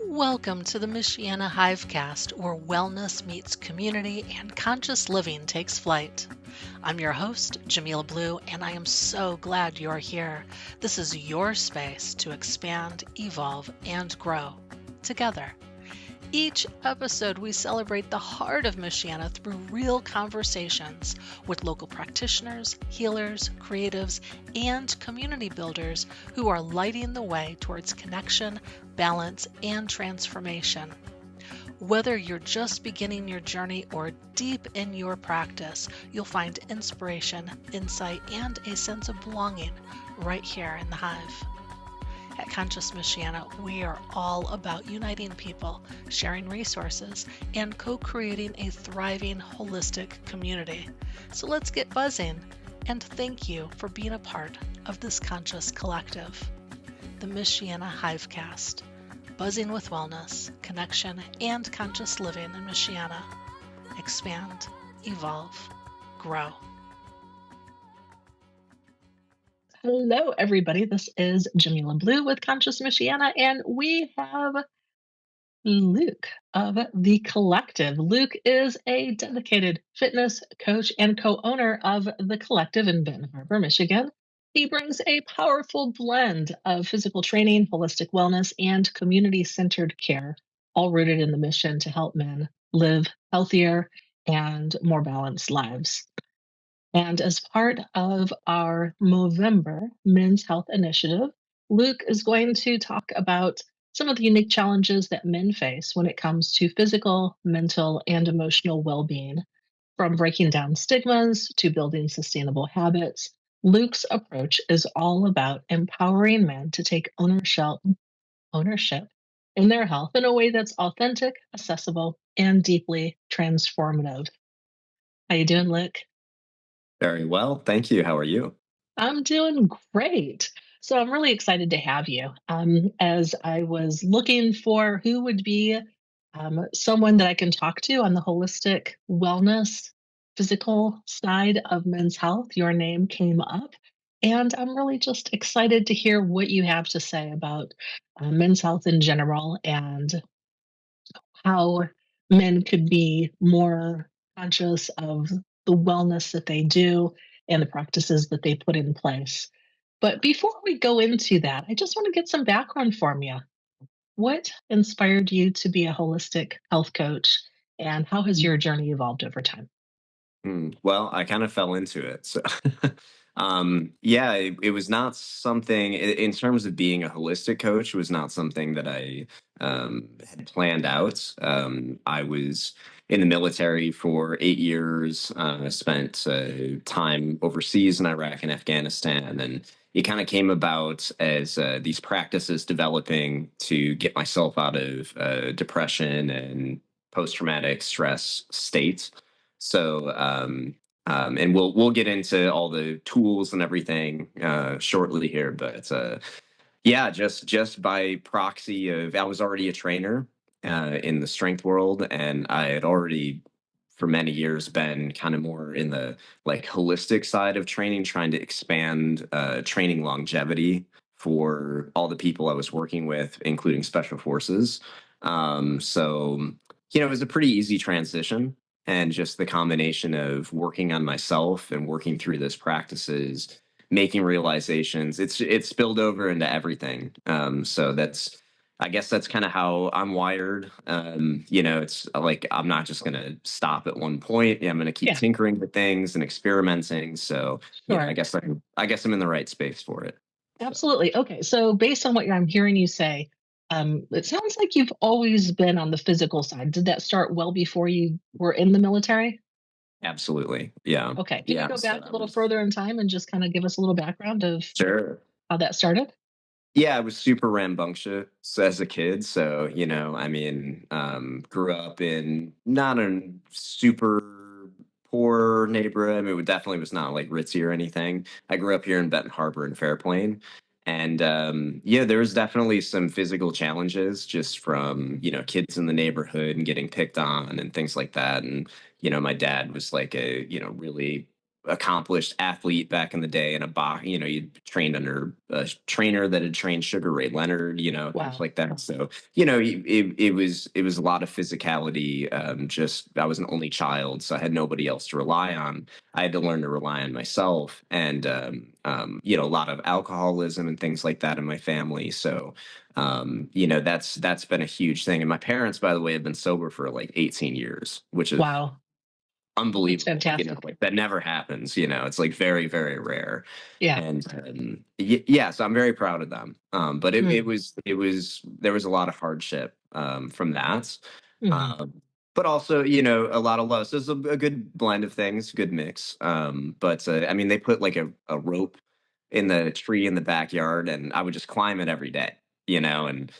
Welcome to the Michiana Hivecast, where wellness meets community and conscious living takes flight. I'm your host, Jamila Blue, and I am so glad you're here. This is your space to expand, evolve, and grow together. Each episode, we celebrate the heart of Michiana through real conversations with local practitioners, healers, creatives, and community builders who are lighting the way towards connection, balance, and transformation. Whether you're just beginning your journey or deep in your practice, you'll find inspiration, insight, and a sense of belonging right here in the Hive. At Conscious Michiana, we are all about uniting people, sharing resources, and co-creating a thriving, holistic community. So let's get buzzing, and thank you for being a part of this conscious collective. The Michiana Hivecast, buzzing with wellness, connection, and conscious living in Michiana. Expand, evolve, grow. Hello, everybody. This is Jamila Blue with Conscious Michiana, and we have Luke of The Collective. Luke is a dedicated fitness coach and co-owner of The Collective in Benton Harbor, Michigan. He brings a powerful blend of physical training, holistic wellness, and community-centered care, all rooted in the mission to help men live healthier and more balanced lives. And as part of our Movember Men's Health Initiative, Luke is going to talk about some of the unique challenges that men face when it comes to physical, mental, and emotional well being. From breaking down stigmas to building sustainable habits, Luke's approach is all about empowering men to take ownership in their health in a way that's authentic, accessible, and deeply transformative. How you doing, Luke? Very well. Thank you. How are you? I'm doing great. So I'm really excited to have you. As I was looking for who would be someone that I can talk to on the holistic wellness, physical side of men's health, your name came up. And I'm really just excited to hear what you have to say about men's health in general and how men could be more conscious of the wellness that they do and the practices that they put in place. But before we go into that, I just want to get some background from you. What inspired you to be a holistic health coach, and how has your journey evolved over time? Well, I kind of fell into it. So, yeah, it was not something in terms of being a holistic coach, it was not something that I had planned out. I was in the military for 8 years. I spent time overseas in Iraq and Afghanistan. And it kind of came about as these practices developing to get myself out of depression and post traumatic stress states. So, and we'll get into all the tools and everything shortly here, but yeah, just by proxy of I was already a trainer in the strength world, and I had already for many years been kind of more in the like holistic side of training, trying to expand training longevity for all the people I was working with, including special forces. So it was a pretty easy transition, and just the combination of working on myself and working through those practices, making realizations, it's spilled over into everything. So that's I guess that's kind of how I'm wired. It's like I'm not just gonna stop at one point. Yeah, I'm gonna keep Yeah, tinkering with things and experimenting. So sure. I guess I'm in the right space for it. So. Absolutely. Okay. So, based on what I'm hearing you say, it sounds like you've always been on the physical side. Did that start well before you were in the military? Absolutely. Yeah. Okay. Can you Yeah. go So back a that little was further in time and just kind of give us a little background of sure. how that started? Yeah, I was super rambunctious as a kid. So, grew up in not a super poor neighborhood. I mean, it definitely was not like ritzy or anything. I grew up here in Benton Harbor and Fairplain. And yeah, there was definitely some physical challenges just from, kids in the neighborhood and getting picked on and things like that. And, my dad was like a, really accomplished athlete back in the day and a box, you trained under a trainer that had trained Sugar Ray Leonard, things Wow. like that. So, it was a lot of physicality. Just I was an only child, so I had nobody else to rely on. I had to learn to rely on myself, and a lot of alcoholism and things like that in my family. So, that's been a huge thing. And my parents, by the way, have been sober for like 18 years, which is Wow. That's unbelievable. fantastic. Like that never happens. It's like very, very rare. Yeah. And yeah, so I'm very proud of them. But Mm. there was a lot of hardship from that. Hmm. But also, a lot of love. So it's a good blend of things, good mix. But I mean, they put like a rope in the tree in the backyard, and I would just climb it every day, and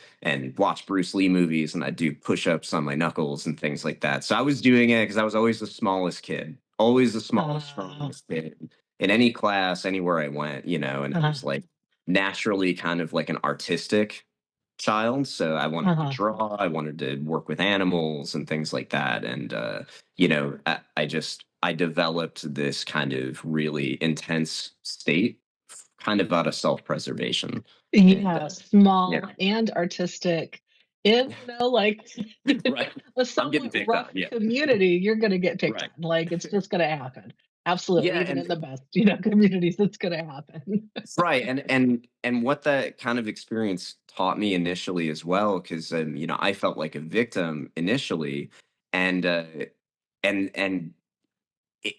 watch Bruce Lee movies, and I'd do push-ups on my knuckles and things like that. So I was doing it because I was always the smallest kid, always the smallest, Uh, strongest kid in any class, anywhere I went, and I uh-huh. was like naturally kind of like an artistic child. So I wanted to Uh-huh. draw, I wanted to work with animals and things like that. And I developed this kind of really intense state, kind of out of self-preservation. And Yeah, yeah, small and artistic in, like right. a I'm getting somewhat picked on. rough Yeah, community, you're gonna get picked right. on. Like, it's just gonna happen. Absolutely, Yeah, even and in the best, communities, it's gonna happen. right, and what that kind of experience taught me initially as well, because I felt like a victim initially, and and it,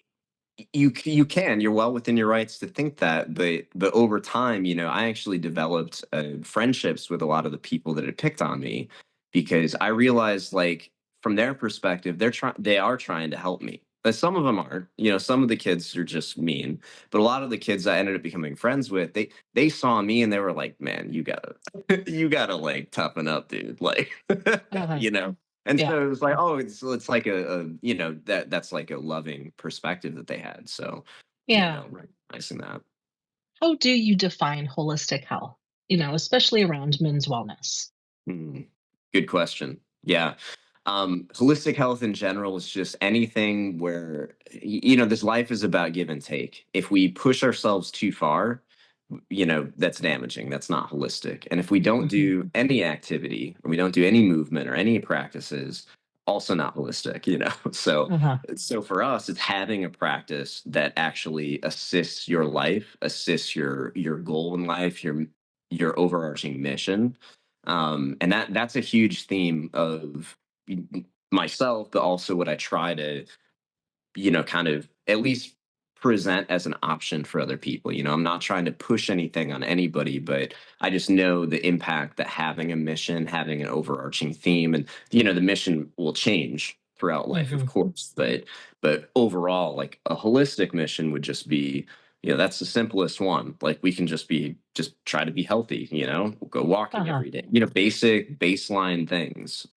you're well within your rights to think that, but over time, I actually developed friendships with a lot of the people that had picked on me, because I realized, like, from their perspective, they are trying to help me, but some of them aren't. Some of the kids are just mean, but a lot of the kids I ended up becoming friends with, they saw me and they were like, man, you gotta you gotta like toughen up, dude, like, Uh-huh. you know and Yeah. so it was like, oh, it's like that's like a loving perspective that they had. So, Yeah. recognizing that. How do you define holistic health? Especially around men's wellness? Hmm. Good question. Yeah. Holistic health in general is just anything where, this life is about give and take. If we push ourselves too far, that's damaging. That's not holistic. And if we don't Mhm. do any activity, or we don't do any movement or any practices, also not holistic. Uh-huh. So for us, it's having a practice that actually assists your life, assists your goal in life, your overarching mission. And that's a huge theme of myself, but also what I try to, kind of at least present as an option for other people. I'm not trying to push anything on anybody, but I just know the impact that having a mission, having an overarching theme, and the mission will change throughout life, of Mhm. course, but overall, like a holistic mission would just be, that's the simplest one. Like we can just try to be healthy, go walking Uh-huh. every day, basic baseline things.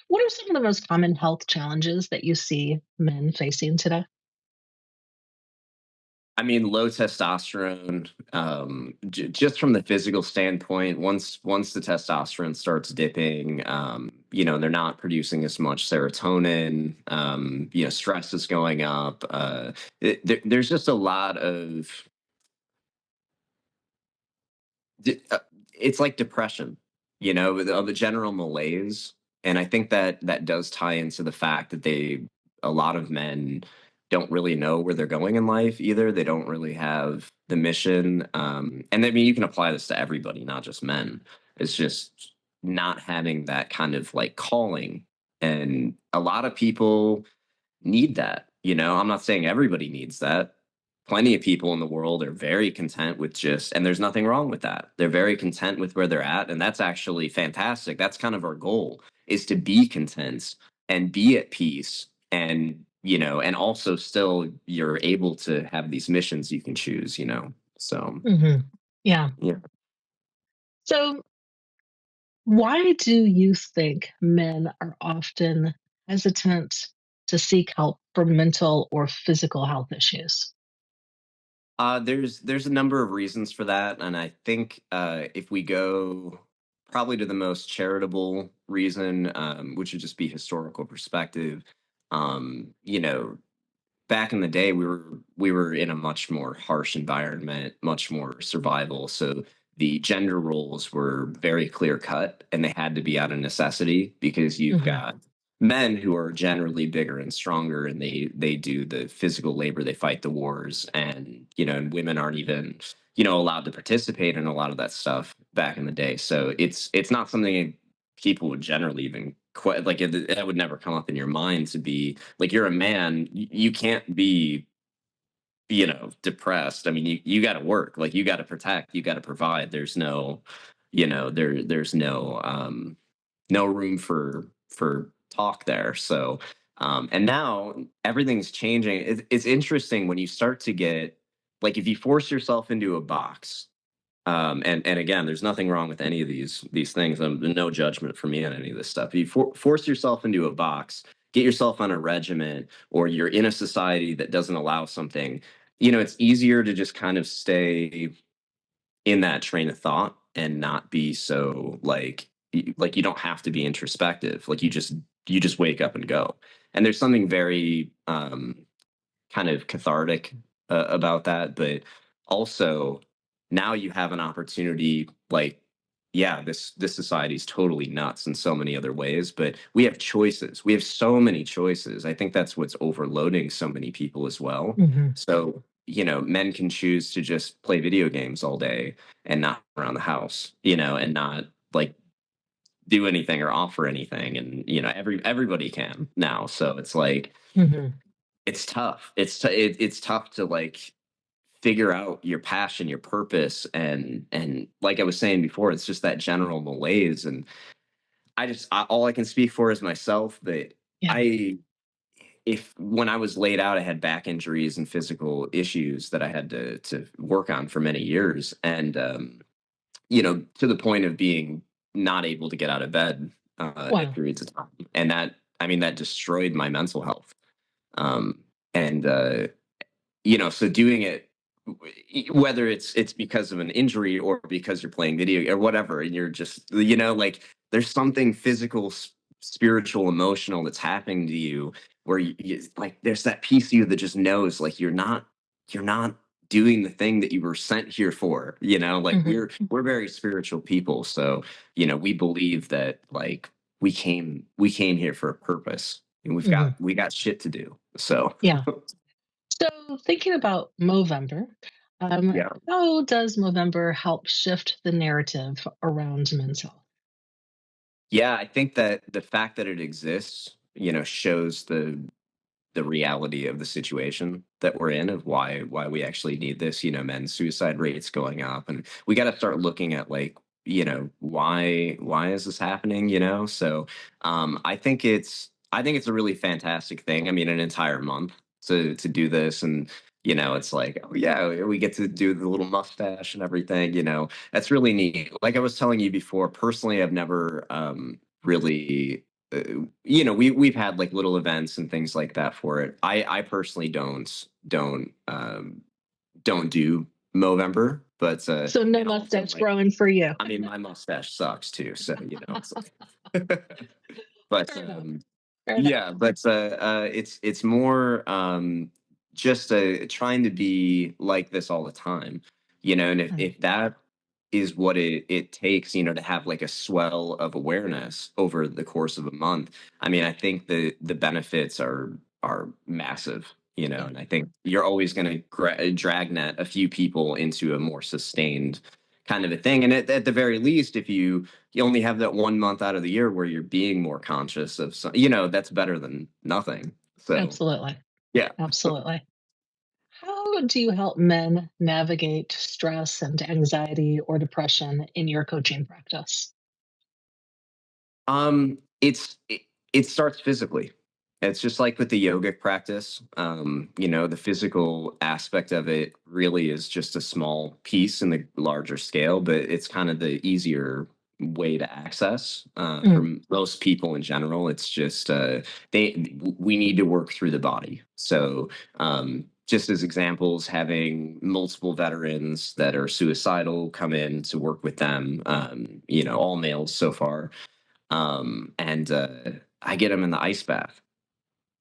What are some of the most common health challenges that you see men facing today? I mean, low testosterone, just from the physical standpoint, once the testosterone starts dipping, they're not producing as much serotonin. Stress is going up. There's just a lot of it's like depression, of the general malaise. And I think that does tie into the fact that a lot of men don't really know where they're going in life either. They don't really have the mission. And I mean, you can apply this to everybody, not just men. It's just not having that kind of like calling. And a lot of people need that. I'm not saying everybody needs that. Plenty of people in the world are very content with and there's nothing wrong with that. They're very content with where they're at. And that's actually fantastic. That's kind of our goal, is to be content and be at peace. And also still you're able to have these missions you can choose. So, Mhm. Yeah. yeah. So, why do you think men are often hesitant to seek help for mental or physical health issues? There's a number of reasons for that, and I think if we go probably to the most charitable reason, which would just be historical perspective, um, you know, back in the day, we were in a much more harsh environment, much more survival. So the gender roles were very clear cut, and they had to be out of necessity because you've Hmm. got men who are generally bigger and stronger, and they do the physical labor, they fight the wars, and and women aren't even allowed to participate in a lot of that stuff back in the day. So it's not something people would generally even quite like it would never come up in your mind to be like, you're a man, you can't be depressed. I mean, you got to work, like you got to protect, you got to provide. There's no there's no room for talk there. So and now everything's changing. It's interesting when you start to get, like, if you force yourself into a box, and again, there's nothing wrong with any of these things. No judgment for me on any of this stuff. If you force yourself into a box, get yourself on a regiment, or you're in a society that doesn't allow something, it's easier to just kind of stay in that train of thought and not be so like you don't have to be introspective. Like you just wake up and go. And there's something very kind of cathartic about that, but also now you have an opportunity, like, yeah, this society is totally nuts in so many other ways, but we have choices, we have so many choices. I think that's what's overloading so many people as well. Hmm. So men can choose to just play video games all day and not around the house, and not like do anything or offer anything, and everybody can now. So it's like Hmm. it's tough. It's tough to like figure out your passion, your purpose, and like I was saying before, it's just that general malaise. And all I can speak for is myself. But Yeah. I if when I was laid out, I had back injuries and physical issues that I had to work on for many years, and to the point of being not able to get out of bed at Wow. periods of time, and that, I mean, that destroyed my mental health. And so doing it, whether it's because of an injury or because you're playing video or whatever, and you're just like, there's something physical, spiritual, emotional that's happening to you, where like there's that piece of you that just knows, like, you're not doing the thing that you were sent here for. Like, Hmm. we're very spiritual people, so we believe that, like, we came here for a purpose, and Hmm. we got shit to do. So Yeah. So, thinking about Movember, yeah. how does Movember help shift the narrative around men's health? Yeah, I think that the fact that it exists, shows the reality of the situation that we're in, of why we actually need this. Men's suicide rates going up, and we got to start looking at, like, why is this happening? So I think it's a really fantastic thing. I mean, an entire month to do this, and it's like, oh yeah, we get to do the little mustache and everything. That's really neat. Like I was telling you before, personally, I've never really we've had like little events and things like that for it. I personally don't do Movember, but So, no and also, mustache like, growing for you. I mean, my mustache sucks too, so it's like but Fair enough. Fair enough. yeah, but it's more just trying to be like this all the time, and if that is what it takes, to have like a swell of awareness over the course of a month. I mean, I think the benefits are massive, Yeah. and I think you're always going to dragnet a few people into a more sustained kind of a thing. And at the very least, if you only have that 1 month out of the year where you're being more conscious of some, that's better than nothing. So Absolutely. yeah. Absolutely. How do you help men navigate stress and anxiety or depression in your coaching practice? It starts physically. It's just like with the yogic practice. The physical aspect of it really is just a small piece in the larger scale, but it's kind of the easier way to access for Mm. most people in general. It's just we need to work through the body. So just as examples, having multiple veterans that are suicidal come in to work with them, all males so far, and I get them in the ice bath.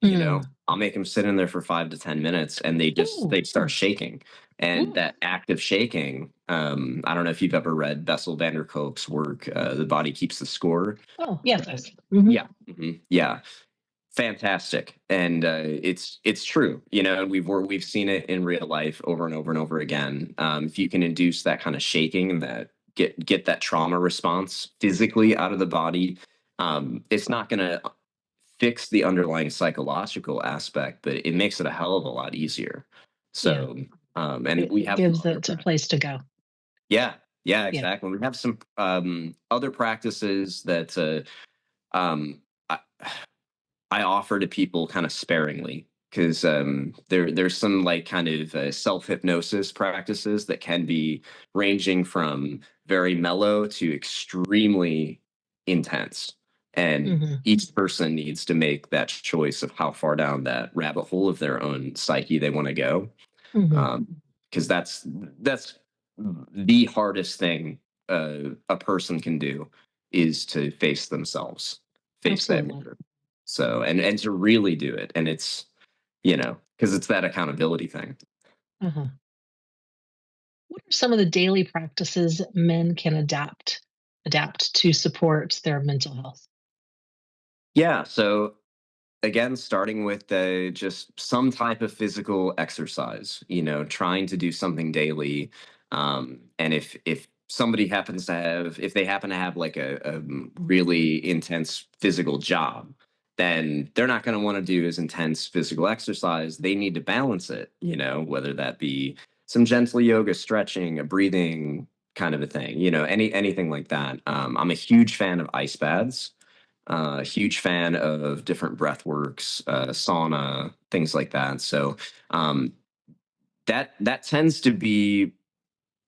Mm. I'll make them sit in there for 5 to 10 minutes, and they Ooh. start shaking. And Ooh. that active shaking, I don't know if you've ever read Bessel van der Kolk's work, The Body Keeps the Score. Oh, yes. Yes. Mhm. Yeah. Yeah. Fantastic. And it's true, and we've seen it in real life over and over and over again. If you can induce that kind of shaking and that get that trauma response physically out of the body, it's not going to fix the underlying psychological aspect, but it makes it a hell of a lot easier. Yeah. So, and we It have some gives other it a place to go. yeah, yeah, Yeah. exactly. We have some other practices that um, I, I offer to people kind of sparingly, because there's some like kind of self hypnosis practices that can be ranging from very mellow to extremely intense, and Mhm. each person needs to make that choice of how far down that rabbit hole of their own psyche they want to go, Mhm. because that's the hardest thing a person can do, is to face themselves, face that Absolutely. mirror. So and to really do it, and it's because it's that accountability thing. Uh-huh. What are some of the daily practices men can adapt to support their mental health? Yeah. So again, starting with just some type of physical exercise, trying to do something daily. And if somebody happens to have, if they happen to have like a really intense physical job, then they're not going to want to do as intense physical exercise. They need to balance it, whether that be some gentle yoga, stretching, a breathing kind of a thing, anything like that. I'm a huge fan of ice baths, huge fan of different breath works, sauna, things like that. So um, that tends to be,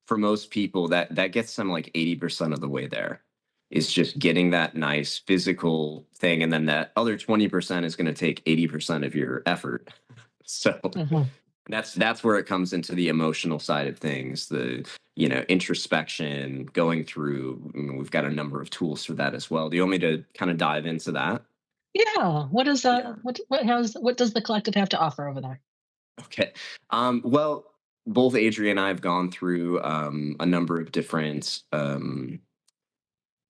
for most people, that gets them like 80% of the way there. Is just getting that nice physical thing, and then that other 20% is going to take 80% of your effort. So Uh-huh. that's where it comes into the emotional side of things, the introspection, going through. We've got a number of tools for that as well. Do you want me to kind of dive into that? Yeah. What is Yeah. what does the collective have to offer over there? Okay. Well, both Adrian and I have gone through a number of different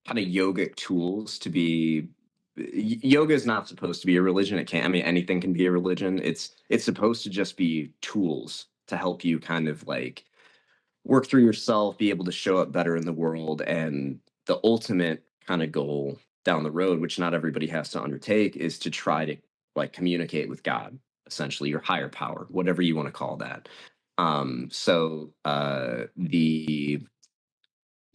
kind of yogic tools to be. Yoga is not supposed to be a religion. It can't. I mean, anything can be a religion. It's supposed to just be tools to help you kind of like work through yourself, be able to show up better in the world, and the ultimate kind of goal down the road, which not everybody has to undertake, is to try to like communicate with God, essentially your higher power, whatever you want to call that.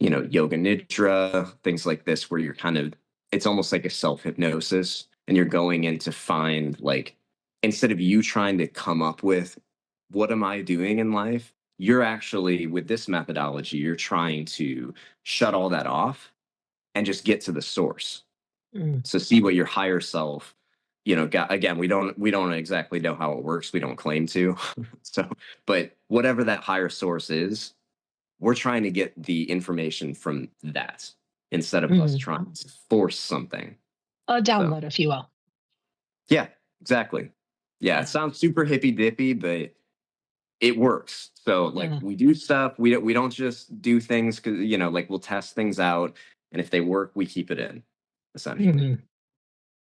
The yoga nidra, things like this, where you're kind of, it's almost like a self hypnosis, and you're going in to find, like, instead of you trying to come up with, what am I doing in life? You're actually, with this methodology, you're trying to shut all that off and just get to the source. Mm. So see what your higher self, got. Again, we don't exactly know how it works. We don't claim to. So, but whatever that higher source is, we're trying to get the information from that, instead of us Mhm. trying to force something. A So download, if you will. yeah, exactly. Yeah, it Yeah. sounds super hippy dippy, but it works. So like Uh-huh. we do stuff. We don't just do things because like we'll test things out, and if they work, we keep it in, essentially. Mhm.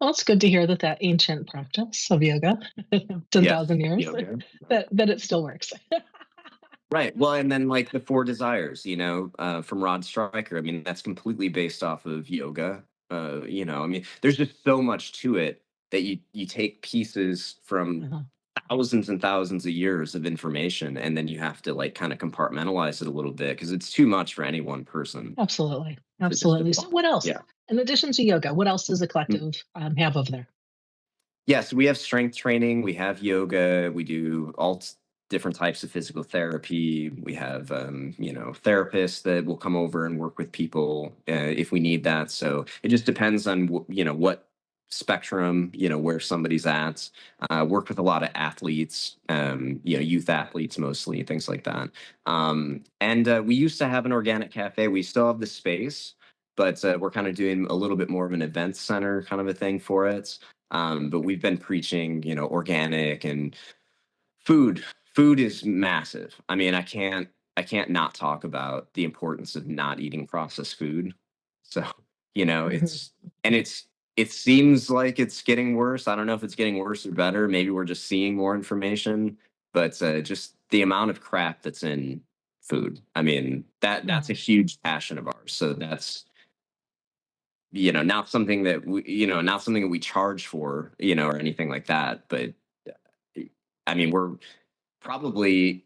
Well, it's good to hear that ancient practice of yoga, Yeah. 10,000 years, Yoga. that it still works. Right. Well, and then like the four desires, from Rod Stryker. I mean, that's completely based off of yoga. I mean, there's just so much to it that you take pieces from Uh-huh. thousands and thousands of years of information, and then you have to like kind of compartmentalize it a little bit, because it's too much for any one person Absolutely. to just Absolutely. So absorb. what else? Yeah. In addition to yoga, what else does the collective have over there? Yes, we have strength training, we have yoga, we do different types of physical therapy. We have, therapists that will come over and work with people if we need that. So it just depends on what spectrum, where somebody's at. Work with a lot of athletes, youth athletes mostly, things like that. And we used to have an organic cafe. We still have the space, but we're kind of doing a little bit more of an event center kind of a thing for it. But we've been preaching, organic and food. Food is massive. I mean, I can't not talk about the importance of not eating processed food. So, Mhm. it seems like it's getting worse. I don't know if it's getting worse or better. Maybe we're just seeing more information, but just the amount of crap that's in food. I mean, that's a Mhm. huge passion of ours. So that's not something that not something that we charge for, or anything like that. But I mean, we're probably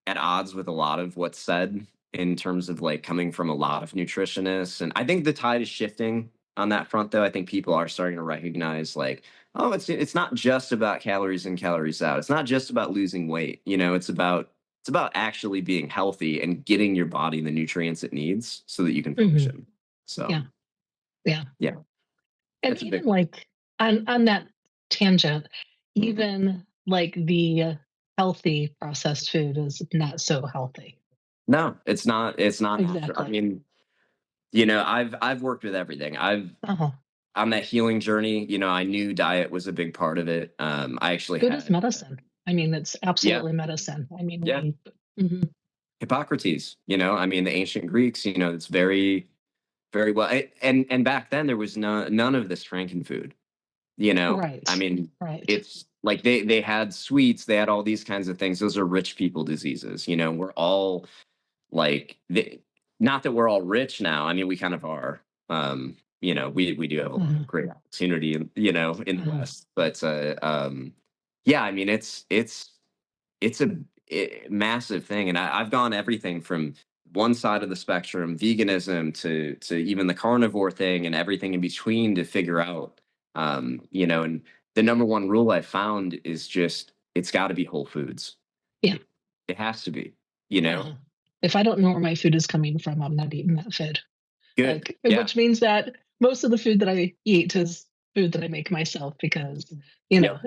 at odds with a lot of what's said in terms of like coming from a lot of nutritionists. And I think the tide is shifting on that front though. I think people are starting to recognize like, oh, it's not just about calories in, calories out. It's not just about losing weight. It's about actually being healthy and getting your body the nutrients it needs so that you can Mhm. function. So Yeah. Yeah. yeah, And that's a even big like on that tangent, even like the healthy processed food is not so healthy. no, it's not natural. I Exactly. mean, I've worked with everything. Uh-huh. On that healing journey, I knew diet was a big part of it. I actually Food is had, medicine. I mean, it's yeah, absolutely medicine. I mean, yeah, mhm. Hippocrates. I mean, the ancient Greeks. It's very, very well. And back then there was none of this Frankenfood. I Right. mean, Right. it's like they had sweets, they had all these kinds of things. Those are rich people diseases. We're all like not that we're all rich now. I mean, we kind of are. We do have a lot of Uh-huh. great opportunity, in the Uh-huh. West. But yeah, I mean, it's a massive thing, and I've gone everything from one side of the spectrum, veganism, to even the carnivore thing, and everything in between to figure out. And the number one rule I found is just it's got to be whole foods. Yeah. It has to be. You know, Uh-huh. If I don't know where my food is coming from, I'm not eating that food. good. Like, Yeah. which means that most of the food that I eat is food that I make myself because, Yep.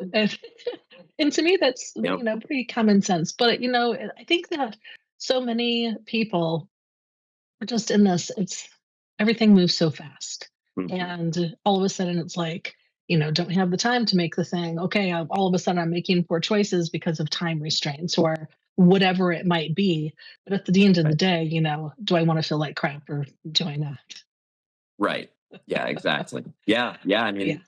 and to me, that's, Yep. pretty common sense. But, I think that so many people are just in this, everything moves so fast. Mhm. And all of a sudden it's like, don't have the time to make the thing. Okay. All of a sudden I'm making poor choices because of time restraints or whatever it might be. But at the end of the Right. day, do I want to feel like crap or do I not? Right. Yeah, exactly. Yeah, yeah, I Yeah. mean,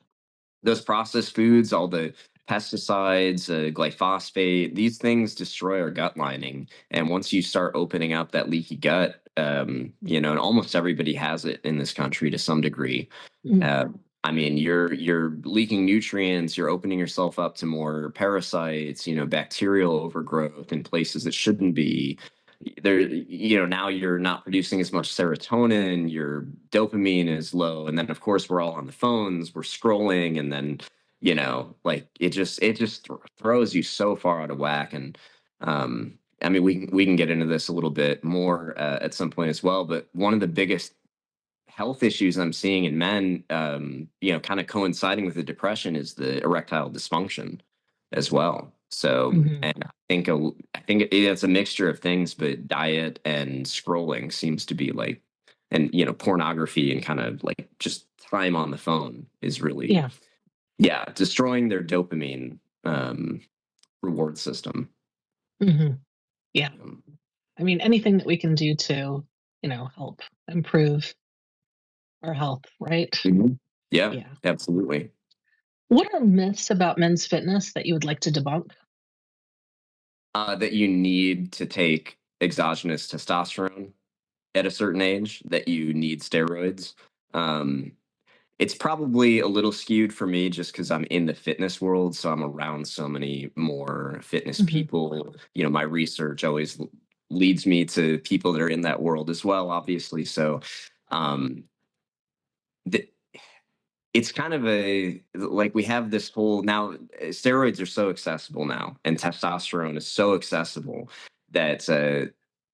those processed foods, all the pesticides, glyphosate, these things destroy our gut lining. And once you start opening up that leaky gut, and almost everybody has it in this country to some degree. Mm. Uh, I mean, you're leaking nutrients, you're opening yourself up to more parasites, bacterial overgrowth in places that shouldn't be. Now you're not producing as much serotonin, your dopamine is low, and then of course we're all on the phones, we're scrolling, and then like it just throws you so far out of whack. And I mean, we can get into this a little bit more at some point as well, but one of the biggest health issues I'm seeing in men, kind of coinciding with the depression, is the erectile dysfunction as well. So, Mhm. and I think it's a mixture of things, but diet and scrolling seems to be like, and pornography and kind of like just time on the phone is really, Yeah. yeah, destroying their dopamine reward system. Mhm. Yeah. Um, I mean, anything that we can do to, help improve our health, right? mhm. Yeah, Yeah. absolutely. What are myths about men's fitness that you would like to debunk? That you need to take exogenous testosterone at a certain age, that you need steroids. Um, it's probably a little skewed for me just because I'm in the fitness world. So I'm around so many more fitness Mhm. people. My research always leads me to people that are in that world as well, obviously. So um, th- it's kind of a like we have this whole now steroids are so accessible now and testosterone is so accessible that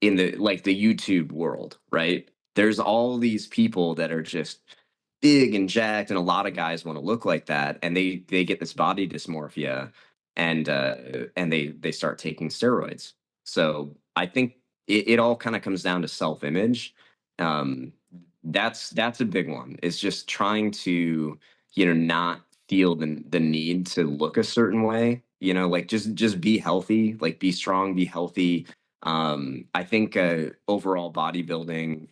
in the YouTube world, right? There's all these people that are just big and jacked, and a lot of guys want to look like that, and they get this body dysmorphia, and they start taking steroids. So I think it all kind of comes down to self-image. um that's a big one. It's just trying to not feel the need to look a certain way, like just be healthy, like be strong, be healthy. I think overall bodybuilding,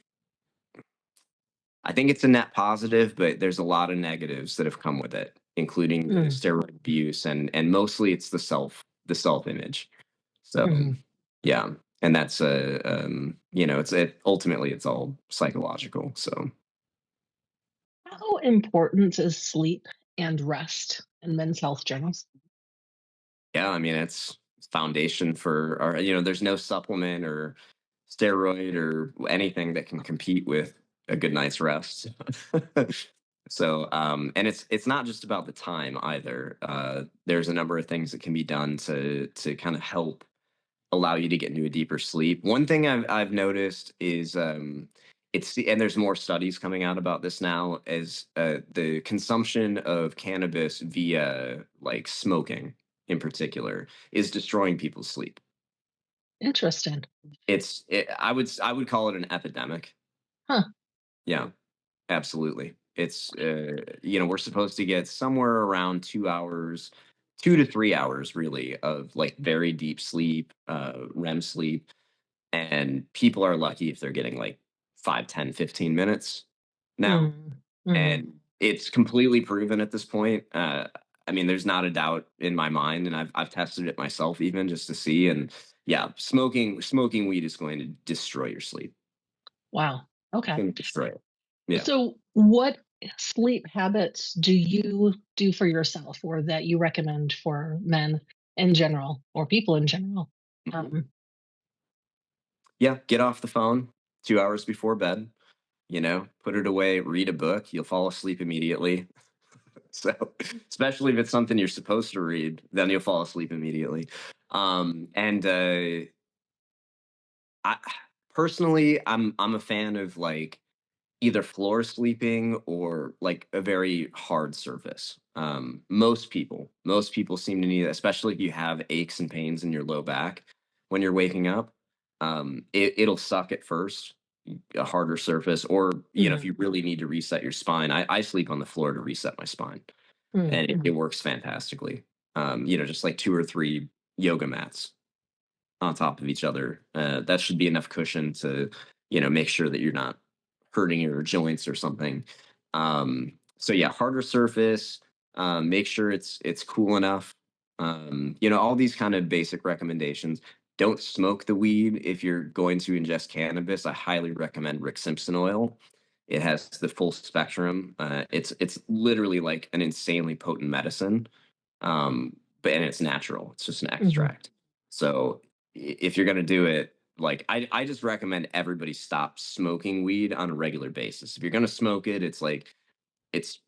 I think it's a net positive, but there's a lot of negatives that have come with it, including the Mm, steroid abuse, and mostly it's the self image. So mhm. yeah, and that's ultimately it's all psychological. So How important is sleep and rest in men's health journals? yeah, I mean it's foundation for our. There's no supplement or steroid or anything that can compete with a good night's rest. So, and it's not just about the time either. There's a number of things that can be done to kind of help allow you to get into a deeper sleep. One thing I've noticed is and there's more studies coming out about this now, is the consumption of cannabis via like smoking in particular is destroying people's sleep. Interesting. I would call it an epidemic. Huh. Yeah, absolutely. We're supposed to get somewhere around 2 hours, 2 to 3 hours really of like very deep sleep, REM sleep. And people are lucky if they're getting like 5, 10, 15 minutes now. Mm, mhm. And it's completely proven at this point. I mean, there's not a doubt in my mind, and I've tested it myself even just to see. And yeah, smoking weed is going to destroy your sleep. Wow. It's Okay. going to destroy it. Yeah. So, what sleep habits do you do for yourself, or that you recommend for men in general, or people in general? Mhm. Um, Yeah. Get off the phone 2 hours before bed. Put it away. Read a book. You'll fall asleep immediately. So, especially if it's something you're supposed to read, then you'll fall asleep immediately. And I personally, I'm a fan of like either floor sleeping or like a very hard surface. Most people seem to need that, especially if you have aches and pains in your low back when you're waking up. It'll suck at first, a harder surface, or if mhm, you really need to reset your spine. I sleep on the floor to reset my spine, mm, and it works fantastically. Just like two or three yoga mats on top of each other. That should be enough cushion to, make sure that you're not hurting your joints or something. So yeah, harder surface. Make sure it's cool enough. All these kind of basic recommendations. Don't smoke the weed if you're going to ingest cannabis. I highly recommend Rick Simpson oil. It has the full spectrum. It's literally like an insanely potent medicine, and it's natural. It's just an mhm, extract. So if you're gonna do it, like I just recommend everybody stop smoking weed on a regular basis. If you're gonna smoke it, it's like it's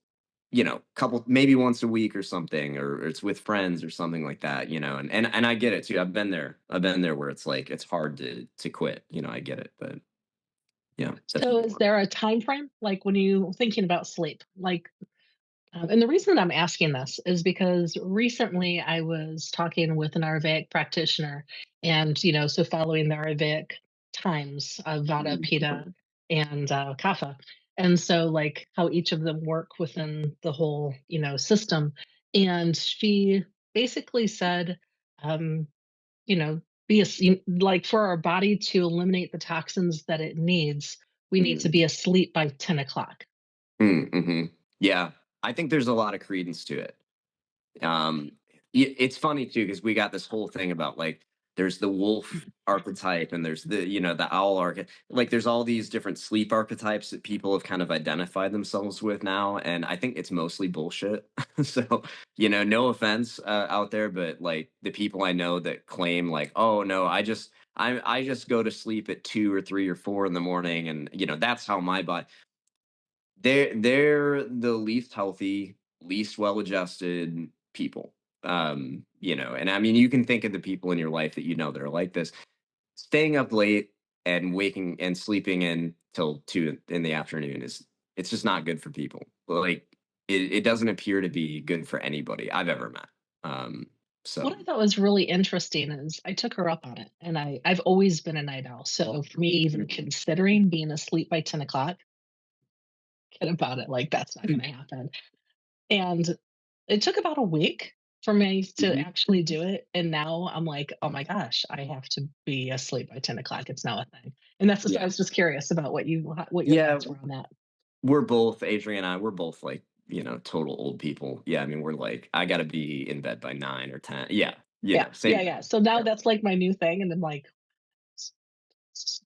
couple maybe once a week or something, or it's with friends or something like that. And I get it too. I've been there. I've been there where it's like it's hard to quit. I get it, but yeah, that's So, is there a time frame, like when you thinking about sleep? And the reason that I'm asking this is because recently I was talking with an Ayurvedic practitioner, and so following the Ayurvedic times of Vata, Pitta, and Kapha, and so like how each of them work within the whole system. And she basically said, um, you know, like for our body to eliminate the toxins that it needs, we need to mm, be asleep by 10 o'clock. mm-hmm. Yeah, I think there's a lot of credence to it. Um, it's funny too because we got this whole thing about like there's the wolf archetype and there's the owl archetype. Like there's all these different sleep archetypes that people have kind of identified themselves with now, and I think it's mostly bullshit. So no offense out there, but like the people I know that claim like, oh no, I just go to sleep at 2 or 3 or 4 in the morning, and that's how my body. They're the least healthy, least well-adjusted people. And I mean, you can think of the people in your life that that are like this. Staying up late and waking and sleeping in till 2 in the afternoon it's just not good for people. Like it doesn't appear to be good for anybody I've ever met. So What I thought was really interesting is I took her up on it, and I've always been a night owl. So for me, even considering being asleep by 10 o'clock, get about it. Like that's not going to happen. And It took about a week for me to Mhm. actually do it, and now I'm like, "Oh my gosh, I have to be asleep by 10 o'clock." It's now a thing, and that's just I Yeah. was just curious about what your Yeah, thoughts were on that. we're both Adrian and I, we're both like, total old people. Yeah, I mean, we're like, I gotta be in bed by 9 or 10. Yeah, Yeah, same yeah, thing. yeah. So now Yeah. that's like my new thing, and I'm like, s- s-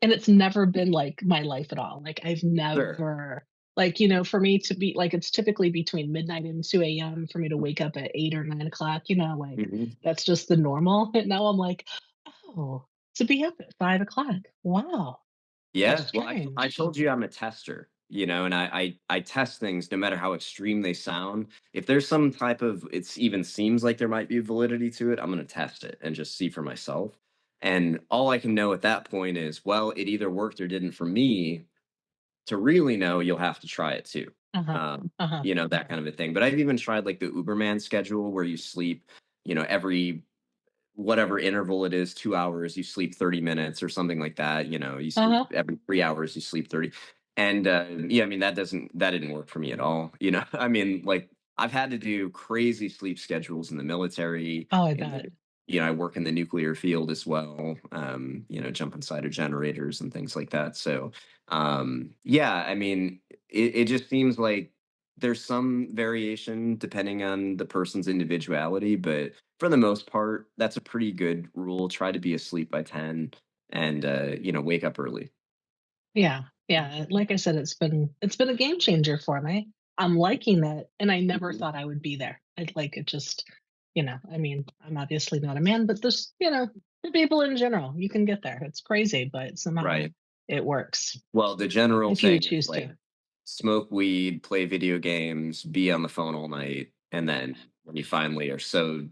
and it's never been like my life at all. Like I've Sure. never like for me to be like it's typically between midnight and 2 a.m. for me to wake up at 8 or 9 o'clock. Like Mhm. that's just the normal. And now I'm like, oh, to be up at 5 o'clock. Wow, that's Yeah, well, I strange. told you I'm a tester, and I test things no matter how extreme they sound. If there's some type of it's even seems like there might be validity to it, I'm gonna test it and just see for myself. And all I can know at that point is, well, it either worked or didn't for me. To really know, you'll have to try it too. Uh huh. Uh huh. That kind of a thing. But I've even tried like the Uberman schedule where you sleep, every whatever interval it is, 2 hours, you sleep 30 minutes or something like that, you Uh sleep huh. every 3 hours, you sleep 30. And, yeah, I mean, that didn't work for me at all, I mean, like, I've had to do crazy sleep schedules in the military, Oh, I in bet. the I work in the nuclear field as well, jump inside of generators and things like that, so, yeah, I mean, it just seems like there's some variation depending on the person's individuality, but for the most part, that's a pretty good rule. Try to be asleep by 10 and, wake up early. Yeah, yeah. Like I said, it's been a game changer for me. I'm liking it, and I never Mhm. thought I would be there. I like it. Just I mean, I'm obviously not a man, but there's for people in general, you can get there. It's crazy, but somehow Right. it works Well, the general if you thing is choose like to. smoke weed, play video games, be on the phone all night, and then when you finally are so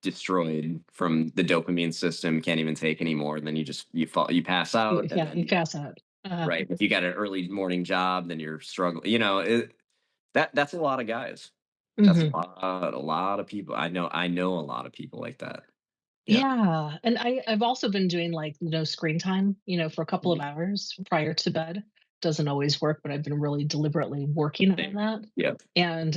destroyed from the dopamine system, can't even take anymore, then you pass out, and Yeah, you then pass out. right, if you got an early morning job, then you're struggling. That's a lot of guys. That's Mhm. a lot of people. I know a lot of people like that. Yeah. Yeah, and I've also been doing, like, no screen time, for a couple of Mhm. hours prior to bed. Doesn't always work, but I've been really deliberately working on Same. that, Yeah. and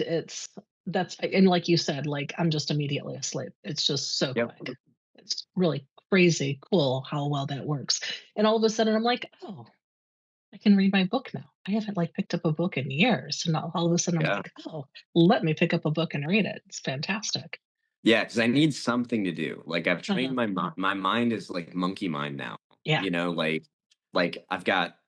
that's and like you said, like, I'm just immediately asleep. It's just so Yep. quick. It's really crazy cool how well that works, and all of a sudden, I'm like, "Oh, I can read my book now." I haven't, like, picked up a book in years, and all of a sudden, I'm Yeah. like, "Oh, let me pick up a book and read it." It's fantastic. Yeah, because I need something to do. Like I've trained Uh-huh. my mind is like monkey mind now. Yeah. Like I've got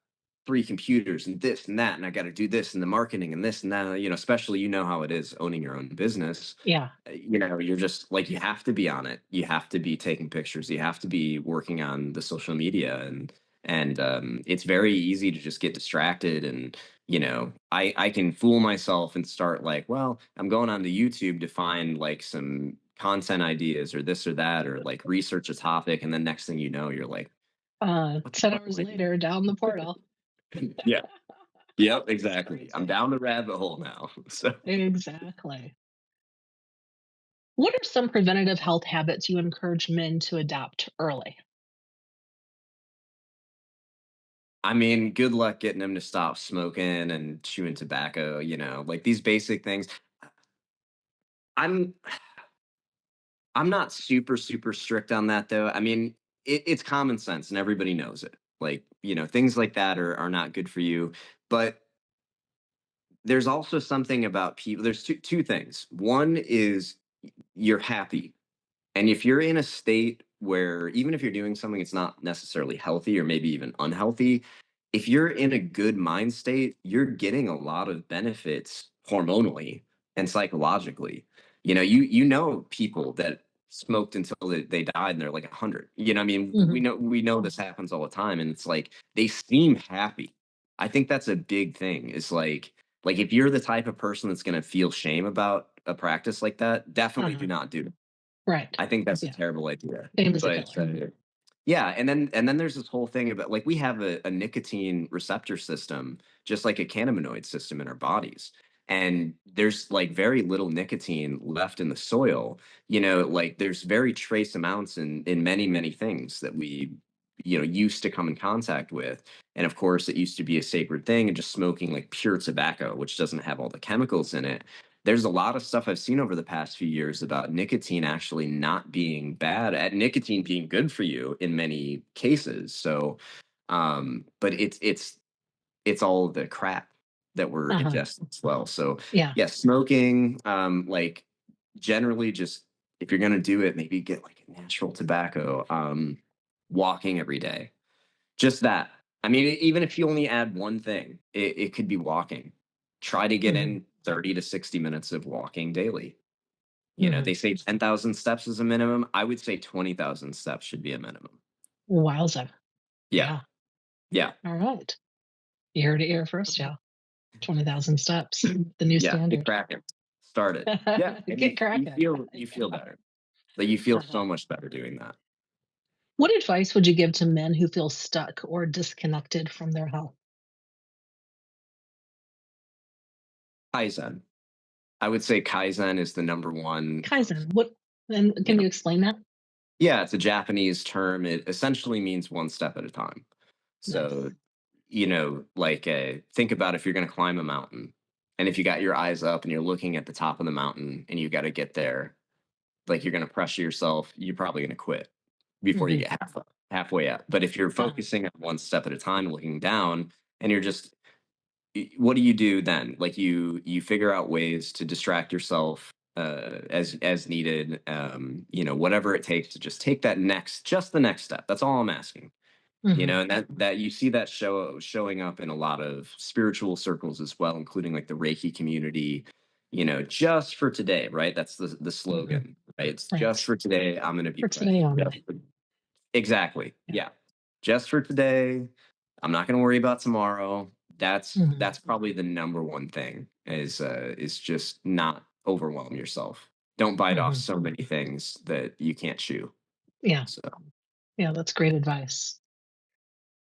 3 computers and this and that, and I gotta do this and the marketing and this and that, especially how it is owning your own business. Yeah. You're just like you have to be on it. You have to be taking pictures. You have to be working on the social media and it's very easy to just get distracted and I can fool myself and start like, well, I'm going on to YouTube to find like some content ideas or this or that or like research a topic and then next thing you know you're like, what the 10 fuck am hours I doing? later, down the portal. Yeah. Yep, It's exactly. I'm crazy. down the rabbit hole now. So Exactly. What are some preventative health habits you encourage men to adopt early? I mean, good luck getting them to stop smoking and chewing tobacco, like these basic things. I'm I'm not super super strict on that though. I mean, it's common sense and everybody knows it. Like, things like that are not good for you. But there's also something about people. There's two things. One is you're happy. And if you're in a state where even if you're doing something it's not necessarily healthy or maybe even unhealthy, if you're in a good mind state, you're getting a lot of benefits hormonally and psychologically. You know people that smoked until they died and they're like 100. I mean, we Mhm. know we know this happens all the time and it's like they seem happy. I think that's a big thing. Is like if you're the type of person that's going to feel shame about a practice like that, definitely do Uh-huh. not do it. Right. I think that's a Yeah. terrible idea. Shame is a But killer. yeah, and then there's this whole thing about like we have a nicotine receptor system, just like a cannabinoid system in our bodies. And there's like very little nicotine left in the soil. Like there's very trace amounts in many, many things that we, used to come in contact with. And of course, it used to be a sacred thing and just smoking like pure tobacco, which doesn't have all the chemicals in it. there's a lot of stuff I've seen over the past few years about nicotine actually not being bad, at nicotine being good for you in many cases. So, but it's all the crap that we're Uh-huh. ingesting as well. So, Yeah. yeah, smoking, like generally just if you're gonna do it, maybe get like a natural tobacco. Walking every day, just that. I mean, even if you only add one thing, it could be walking. Try to get Hmm. in 30 to 60 minutes of walking daily. Hmm. They say 10,000 steps is a minimum. I would say 20,000 steps should be a minimum. Wowza. Yeah. Yeah. Yeah. All right. You heard it here first, y'all. 20,000 steps, the new Yeah. Get standard. cracking. Start it. Yeah. And Get you cracking. feel you feel Yeah. better. Like you feel Uh-huh. so much better doing that. What advice would you give to men who feel stuck or disconnected from their health? Kaizen. I would say Kaizen is the number one. Kaizen. What? And You can know, you explain that? yeah, it's a Japanese term. It essentially means one step at a time. So, Nice. like think about if you're going to climb a mountain, and if you got your eyes up and you're looking at the top of the mountain and you got to get there, like you're going to pressure yourself, you're probably going to quit before you Hmm. get halfway up. But if you're Uh-huh. focusing on one step at a time, looking down, and you're just what do you do then? Like you figure out ways to distract yourself as needed. Whatever it takes to just take just the next step. That's all I'm asking. Hmm. And that you see that showing up in a lot of spiritual circles as well, including like the Reiki community. Just for today, right? That's the Hmm. slogan, right? It's just Right. for today. I'm going to be For present. today Just only. for Exactly. Yeah. Yeah. Just for today. I'm not going to worry about tomorrow. Hmm. That's probably the number one thing is just not overwhelm yourself. Don't bite off Hmm. so many things that you can't chew. Yeah. So, Yeah. That's great advice.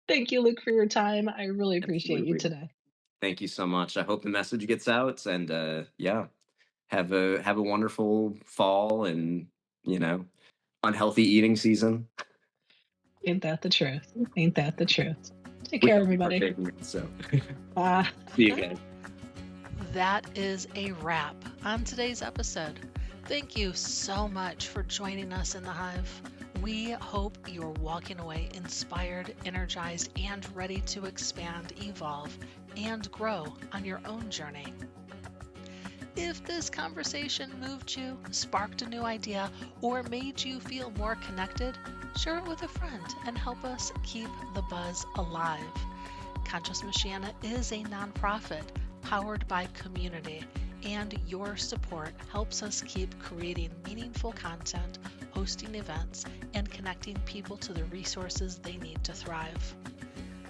Thank you, Luke, for your time. I really appreciate you absolutely. today. Thank you so much. I hope the message gets out and yeah, have a wonderful fall and, you know, unhealthy eating season. Ain't that the truth? Ain't that the truth? Take We care, hope you everybody. partake in it. So, Bye. see you guys. That is a wrap on today's episode. Thank you so much for joining us in the Hive. We hope you're walking away inspired, energized, and ready to expand, evolve, and grow on your own journey. If this conversation moved you, sparked a new idea, or made you feel more connected, share it with a friend and help us keep the buzz alive. Conscious Michiana is a nonprofit powered by community, and your support helps us keep creating meaningful content, hosting events, and connecting people to the resources they need to thrive.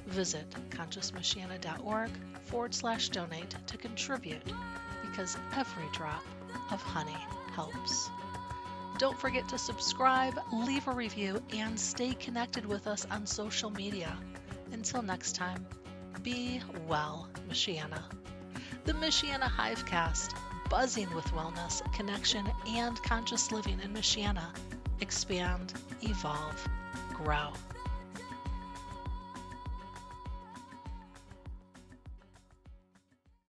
Visit consciousmichiana.org/donate to contribute because every drop of honey helps. Don't forget to subscribe, leave a review, and stay connected with us on social media. Until next time, be well, Michiana. The Michiana Hivecast, buzzing with wellness, connection, and conscious living in Michiana. Expand, evolve, grow.